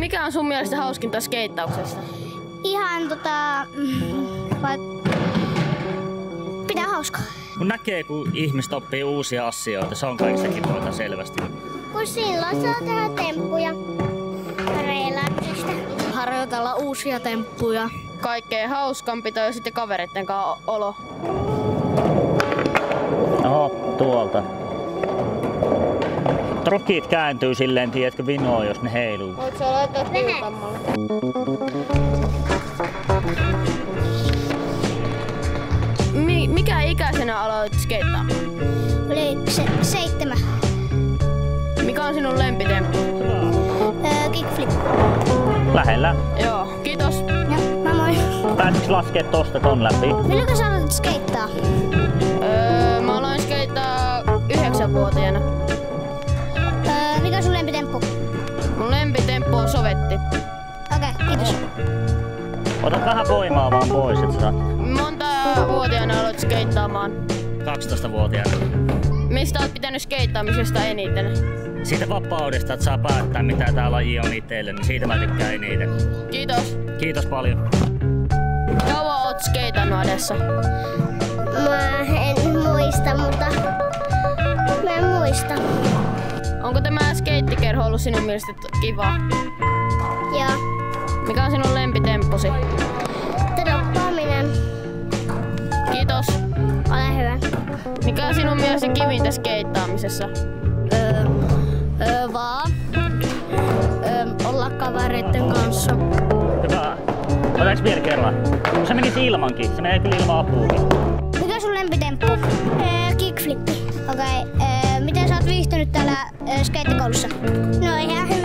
Mikä on sun mielestä hauskinta skeittauksessa? Ihan pitää hauskaa. Kun näkee, kun ihmiset oppii uusia asioita, se on kaikista kivointa selvästi. Kun silloin saa tehdä temppuja. Reilaattista. Harjoitella uusia temppuja. Kaikkein hauskanpito ja sitten kavereitten kanssa olo. Oho, tuolta. Trokit kääntyy silleen, tiedätkö, vinoa, jos ne heiluu. Voitko sä laittaa tiukammalle? Mikä ikäisenä aloitit skeittaamaan? Oli 7. Mikä on sinun lempitemppu? Kickflip. Lähellä. Joo, kiitos. Ja, moi. Pääsitkö laskea tosta ton läpi? Milloinko sä aloitit skeittaa? Mä aloin skeittaa 9-vuotiaana. Mikä on sun lempitemppu? Mun lempitemppu on sovetti. Okei, kiitos. Ota vähän voimaa vaan pois, et sä... Monta vuotiaana aloit skeittaamaan? 12-vuotiaana. Mistä oot pitänyt skeittaamisesta eniten? Siitä vapaudesta, että saa päättää mitä tää laji on itselle, niin siitä mä tykkään eniten. Kiitos. Kiitos paljon. Kauan oot skeitannut edessä? Mä en muista, mutta mä en muista. Onko tämä skeittikerho ollut sinun mielestä kiva? Joo. Mikä on sinun lempitemppusi? Droppaaminen. Kiitos. Ole hyvä. Mikä on sinun mielestä kivintä skeittaamisessa? Vaan olla kavereiden kanssa. Hyvä. Otaks vielä kerran? Se menisi ilmankin. Se menee kyllä ilman apuukin. Mikä on sun lempitemppu? Kickflippi. Okei. Miten sä oot viihtynyt täällä skeittikoulussa? No ihan hyvin.